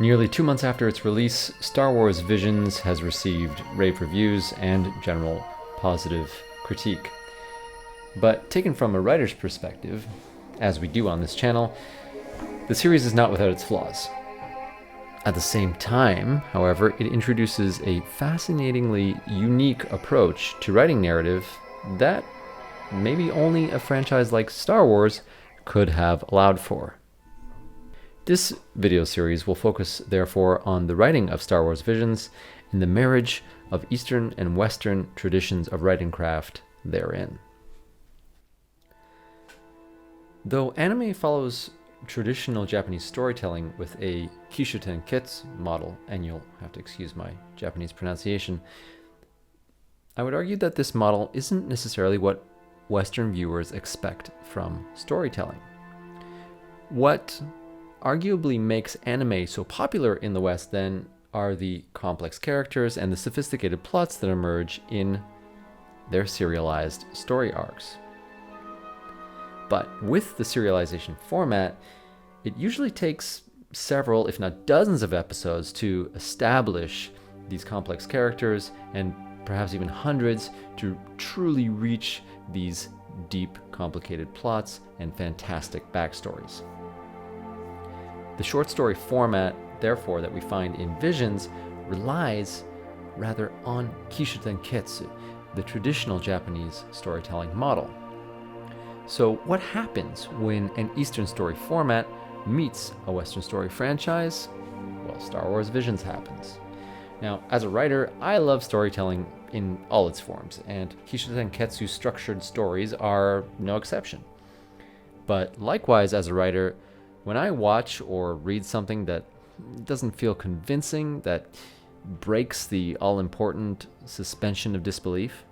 Nearly 2 months after its release, Star Wars Visions has received rave reviews and general positive critique. But taken from a writer's perspective, as we do on this channel, the series is not without its flaws. At the same time, however, it introduces a fascinatingly unique approach to writing narrative that maybe only a franchise like Star Wars could have allowed for. This video series will focus, therefore, on the writing of Star Wars Visions and the marriage of Eastern and Western traditions of writing craft therein. Though anime follows traditional Japanese storytelling with a Kishotenketsu model, and you'll have to excuse my Japanese pronunciation, I would argue that this model isn't necessarily what Western viewers expect from storytelling. What arguably makes anime so popular in the West, then, are the complex characters and the sophisticated plots that emerge in their serialized story arcs. But with the serialization format, it usually takes several, if not dozens of episodes to establish these complex characters, and perhaps even hundreds to truly reach these deep, complicated plots and fantastic backstories. The short story format, therefore, that we find in Visions relies rather on Kishotenketsu, the traditional Japanese storytelling model. So what happens when an Eastern story format meets a Western story franchise? Well, Star Wars Visions happens. Now, as a writer, I love storytelling in all its forms, and Kishotenketsu structured stories are no exception. But likewise, as a writer, when I watch or read something that doesn't feel convincing, that breaks the all-important suspension of disbelief,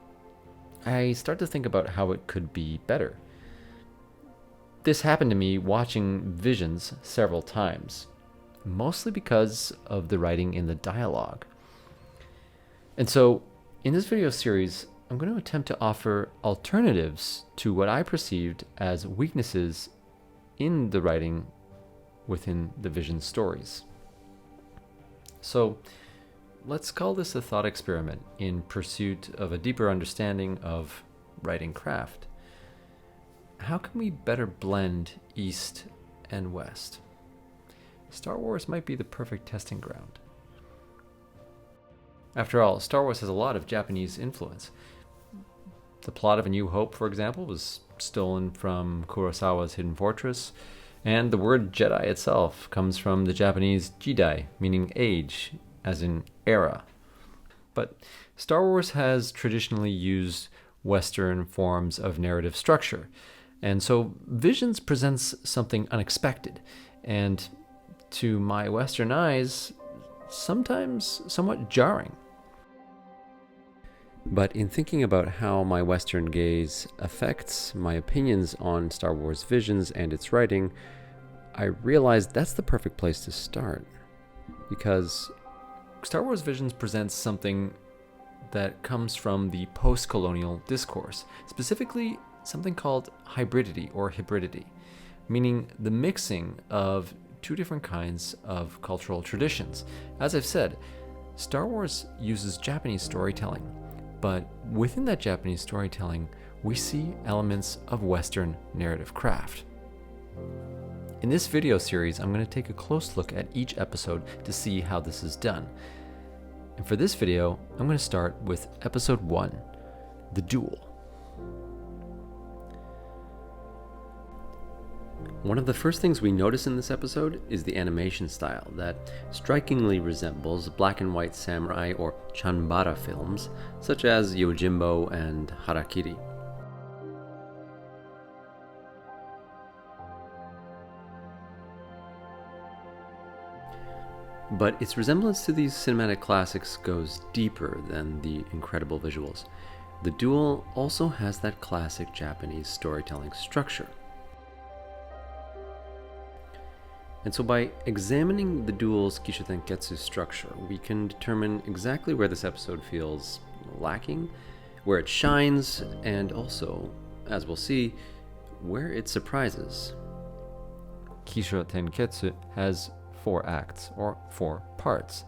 I start to think about how it could be better. This happened to me watching Visions several times, mostly because of the writing in the dialogue. And so, in this video series, I'm going to attempt to offer alternatives to what I perceived as weaknesses in the writing within the Visions stories. So, let's call this a thought experiment in pursuit of a deeper understanding of writing craft. How can we better blend East and West? Star Wars might be the perfect testing ground. After all, Star Wars has a lot of Japanese influence. The plot of A New Hope, for example, was stolen from Kurosawa's Hidden Fortress, and the word Jedi itself comes from the Japanese Jidai, meaning age, as in era. But Star Wars has traditionally used Western forms of narrative structure, and so Visions presents something unexpected, and to my Western eyes, sometimes somewhat jarring. But in thinking about how my Western gaze affects my opinions on Star Wars Visions and its writing, I realized that's the perfect place to start. Because Star Wars Visions presents something that comes from the post-colonial discourse, specifically something called hybridity or hybridity, meaning the mixing of two different kinds of cultural traditions. As I've said, Star Wars uses Japanese storytelling, but within that Japanese storytelling, we see elements of Western narrative craft. In this video series, I'm going to take a close look at each episode to see how this is done. And for this video, I'm going to start with episode 1, The Duel. One of the first things we notice in this episode is the animation style that strikingly resembles black and white samurai or chanbara films such as Yojimbo and Harakiri. But its resemblance to these cinematic classics goes deeper than the incredible visuals. The Duel also has that classic Japanese storytelling structure. And so by examining the Duel's Kishotenketsu structure, we can determine exactly where this episode feels lacking, where it shines, and also, as we'll see, where it surprises. Kishotenketsu has 4 acts or 4 parts.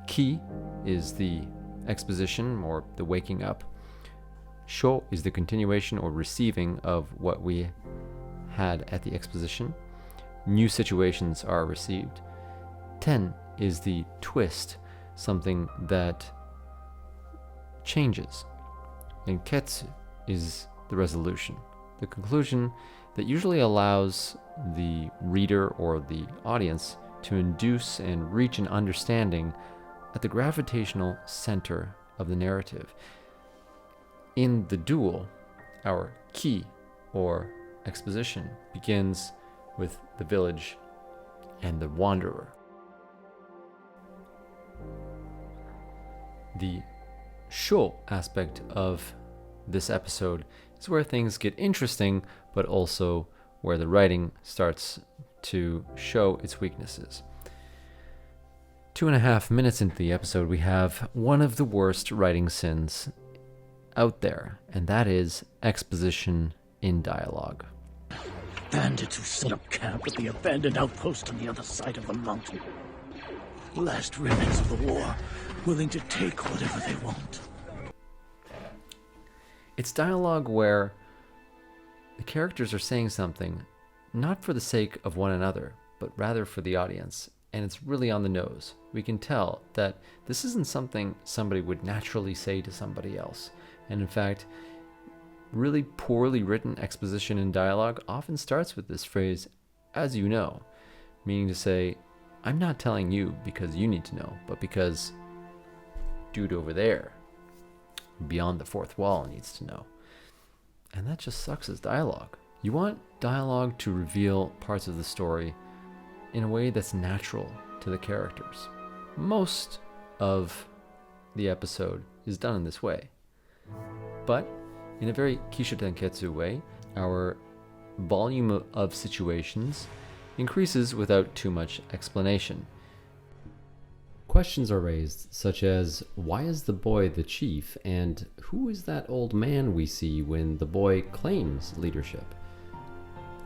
Ki is the exposition or the waking up. Sho is the continuation or receiving of what we had at the exposition. New situations are received. Ten is the twist, something that changes. And ketsu is the resolution, the conclusion that usually allows the reader or the audience to induce and reach an understanding at the gravitational center of the narrative. In the duel, our ki, or exposition, begins with the village and the wanderer. The sho aspect of this episode is where things get interesting, but also where the writing starts to show its weaknesses. 2.5 minutes into the episode, we have one of the worst writing sins out there, and that is exposition in dialogue. Bandits who set up camp at the abandoned outpost on the other side of the mountain. Last remnants of the war, willing to take whatever they want. It's dialogue where the characters are saying something not for the sake of one another, but rather for the audience, and it's really on the nose. We can tell that this isn't something somebody would naturally say to somebody else. And in fact, really poorly written exposition in dialogue often starts with this phrase, "as you know," meaning to say, I'm not telling you because you need to know, but because dude over there, beyond the fourth wall, needs to know. And that just sucks as dialogue. You want dialogue to reveal parts of the story in a way that's natural to the characters. Most of the episode is done in this way. But in a very Kisho Tenketsu way, our volume of situations increases without too much explanation. Questions are raised, such as, why is the boy the chief, and who is that old man we see when the boy claims leadership?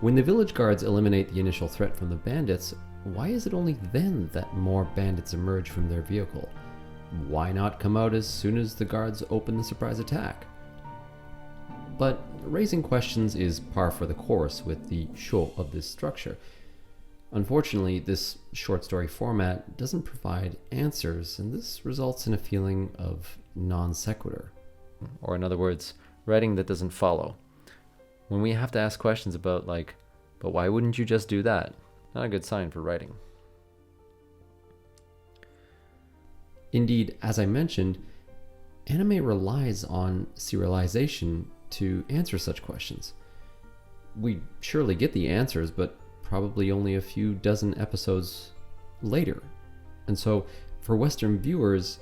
When the village guards eliminate the initial threat from the bandits, why is it only then that more bandits emerge from their vehicle? Why not come out as soon as the guards open the surprise attack? But raising questions is par for the course with the sho of this structure. Unfortunately, this short story format doesn't provide answers, and this results in a feeling of non sequitur. Or in other words, writing that doesn't follow. When we have to ask questions about but why wouldn't you just do that? Not a good sign for writing. Indeed, as I mentioned, anime relies on serialization to answer such questions. We surely get the answers, but probably only a few dozen episodes later. And so, for Western viewers,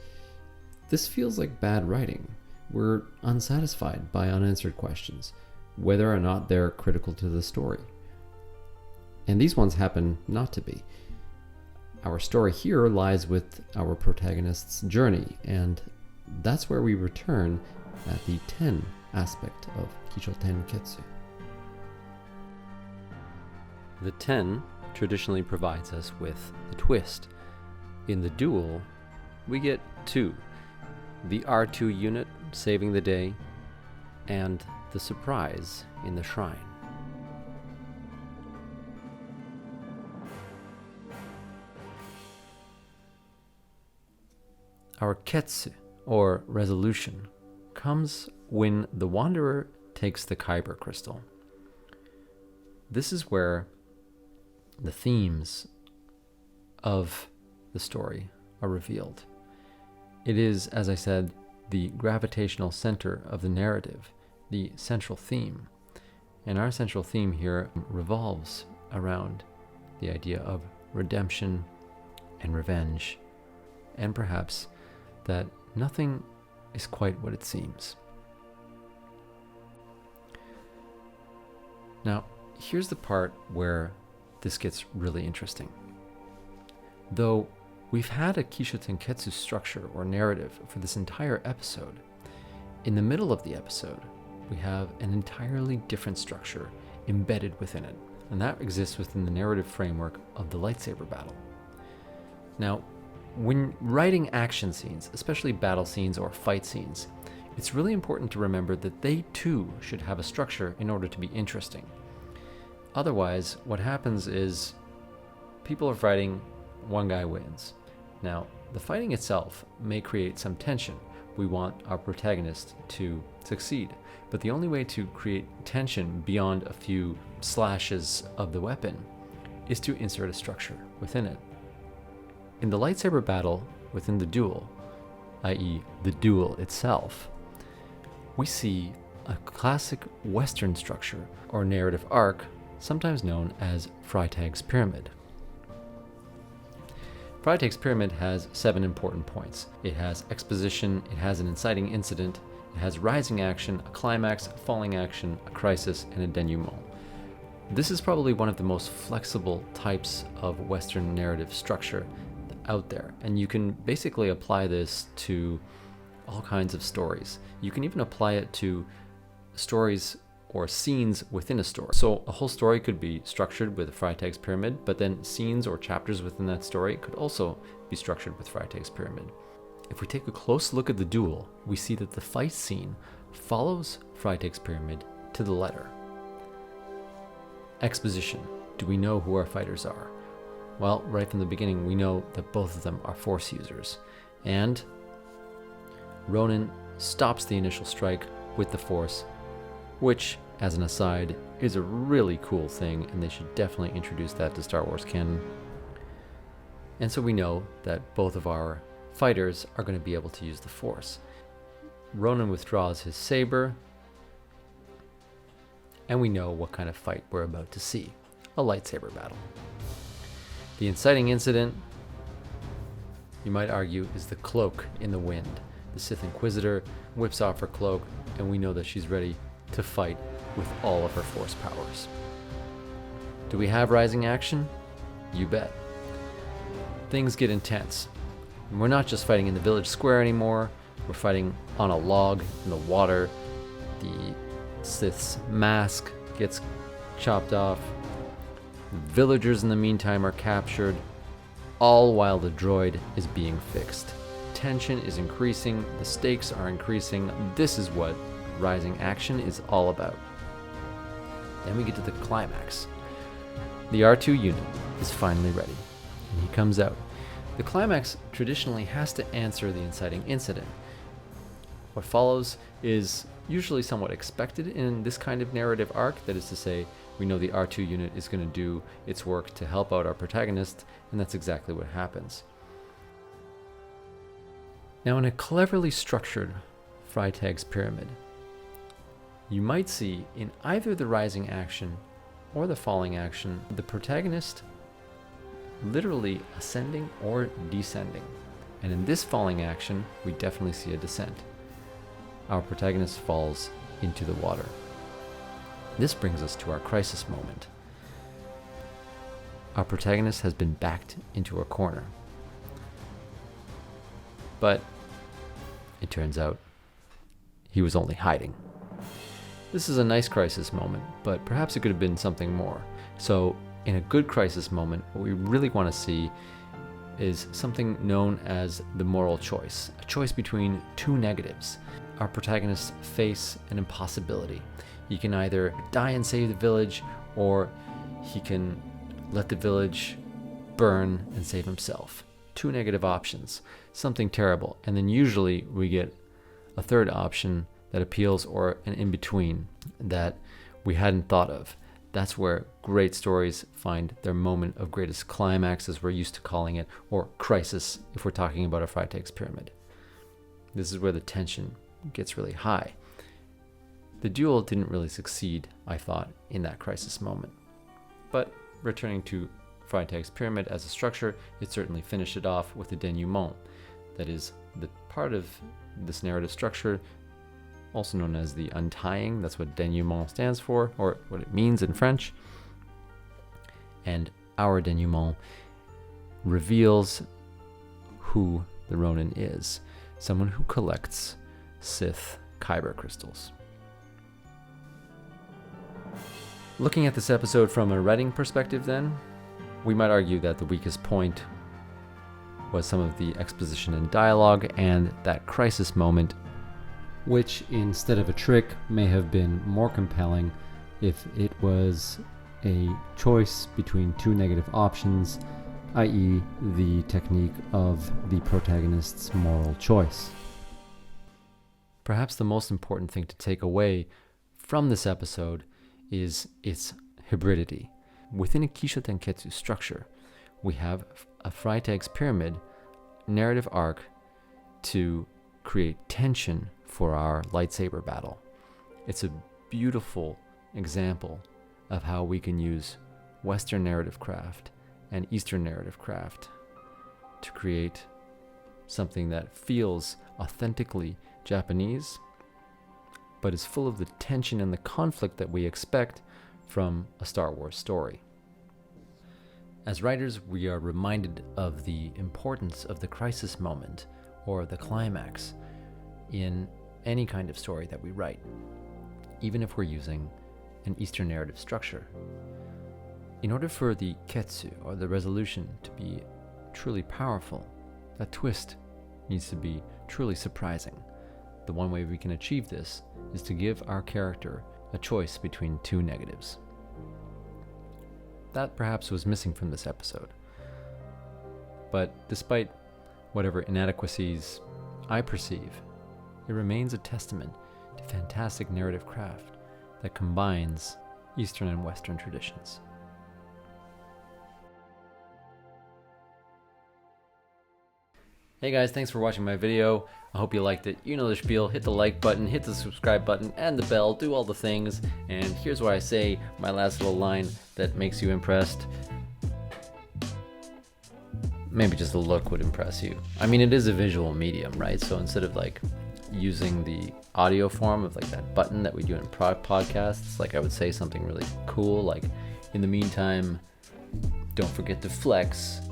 this feels like bad writing. We're unsatisfied by unanswered questions, whether or not they're critical to the story. And these ones happen not to be. Our story here lies with our protagonist's journey, and that's where we return at the ten aspect of Kisho Tenketsu. The 10 traditionally provides us with the twist. In the duel, we get 2. The R2 unit saving the day, and the surprise in the shrine. Our ketsu, or resolution, comes when the wanderer takes the Kyber crystal. This is where the themes of the story are revealed. It is, as I said, the gravitational center of the narrative, the central theme. And our central theme here revolves around the idea of redemption and revenge, and perhaps that nothing is quite what it seems. Now, here's the part where this gets really interesting. Though we've had a Kisho Tenketsu structure or narrative for this entire episode, in the middle of the episode, we have an entirely different structure embedded within it. and that exists within the narrative framework of the lightsaber battle. Now, when writing action scenes, especially battle scenes or fight scenes, it's really important to remember that they too should have a structure in order to be interesting. Otherwise, what happens is people are fighting, one guy wins. Now, the fighting itself may create some tension. We want our protagonist to succeed, but the only way to create tension beyond a few slashes of the weapon is to insert a structure within it. In the lightsaber battle within the duel, i.e. the duel itself, we see a classic Western structure or narrative arc, sometimes known as Freitag's pyramid. Freitag's pyramid has 7 important points. It has exposition, it has an inciting incident, it has rising action, a climax, a falling action, a crisis, and a denouement. This is probably one of the most flexible types of Western narrative structure out there, and you can basically apply this to all kinds of stories. You can even apply it to stories or scenes within a story. So a whole story could be structured with Freitag's pyramid, but then scenes or chapters within that story could also be structured with Freitag's pyramid. If we take a close look at the duel, we see that the fight scene follows Freitag's pyramid to the letter. Exposition. Do we know who our fighters are? Well, right from the beginning, we know that both of them are Force users. And Ronan stops the initial strike with the Force, which, as an aside, is a really cool thing, and they should definitely introduce that to Star Wars canon. And so we know that both of our fighters are going to be able to use the Force. Ronan withdraws his saber, and we know what kind of fight we're about to see, a lightsaber battle. The inciting incident, you might argue, is the cloak in the wind. The Sith Inquisitor whips off her cloak, and we know that she's ready to fight with all of her Force powers. Do we have rising action? You bet. Things get intense. And we're not just fighting in the village square anymore, we're fighting on a log in the water. The Sith's mask gets chopped off. Villagers in the meantime are captured, all while the droid is being fixed. Tension is increasing, the stakes are increasing. This is what rising action is all about. Then we get to the climax. The R2 unit is finally ready, and he comes out. The climax traditionally has to answer the inciting incident. What follows is usually somewhat expected in this kind of narrative arc, that is to say, we know the R2 unit is going to do its work to help out our protagonist, and that's exactly what happens. Now, in a cleverly structured Freitag's pyramid, you might see in either the rising action or the falling action, the protagonist literally ascending or descending. And in this falling action, we definitely see a descent. Our protagonist falls into the water. This brings us to our crisis moment. Our protagonist has been backed into a corner. But it turns out he was only hiding. This is a nice crisis moment, but perhaps it could have been something more. So in a good crisis moment, what we really want to see is something known as the moral choice, a choice between two negatives. Our protagonists face an impossibility. He can either die and save the village, or he can let the village burn and save himself. Two negative options, something terrible. And then usually we get a third option that appeals, or an in-between that we hadn't thought of. That's where great stories find their moment of greatest climax, as we're used to calling it, or crisis if we're talking about a Freitag's pyramid. This is where the tension gets really high. The duel didn't really succeed, I thought, in that crisis moment. But returning to Freitag's pyramid as a structure, it certainly finished it off with a denouement. That is, the part of this narrative structure, also known as the untying, that's what denouement stands for, or what it means in French. And our denouement reveals who the Ronin is, someone who collects Sith kyber crystals. Looking at this episode from a writing perspective then, we might argue that the weakest point was some of the exposition and dialogue and that crisis moment, which instead of a trick may have been more compelling if it was a choice between two negative options, i.e. the technique of the protagonist's moral choice. Perhaps the most important thing to take away from this episode is its hybridity. Within a Kisho Tenketsu structure, we have a Freitag's pyramid narrative arc to create tension for our lightsaber battle. It's a beautiful example of how we can use Western narrative craft and Eastern narrative craft to create something that feels authentically Japanese, but is full of the tension and the conflict that we expect from a Star Wars story. As writers, we are reminded of the importance of the crisis moment or the climax in any kind of story that we write, even if we're using an Eastern narrative structure. In order for the ketsu, or the resolution, to be truly powerful, that twist needs to be truly surprising. The one way we can achieve this is to give our character a choice between two negatives. That perhaps was missing from this episode. But despite whatever inadequacies I perceive, it remains a testament to fantastic narrative craft that combines Eastern and Western traditions. Hey guys, thanks for watching my video. I hope you liked it. You know the spiel. Hit the like button, hit the subscribe button, and the bell. Do all the things. And here's where I say my last little line that makes you impressed. Maybe just a look would impress you. I mean, it is a visual medium, right? So instead of like using the audio form of like that button that we do in podcasts, like I would say something really cool, like, in the meantime, don't forget to flex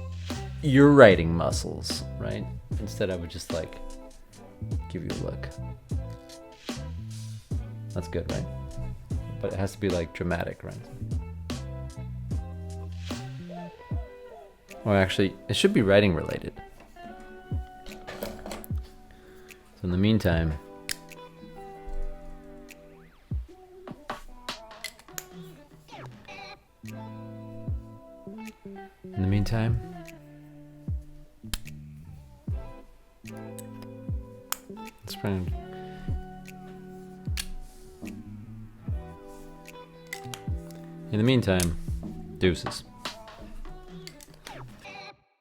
your writing muscles, right? Instead, I would just like give you a look. That's good, right? But it has to be like dramatic, right? Or actually, it should be writing related. So in the meantime, let's find. In the meantime, deuces.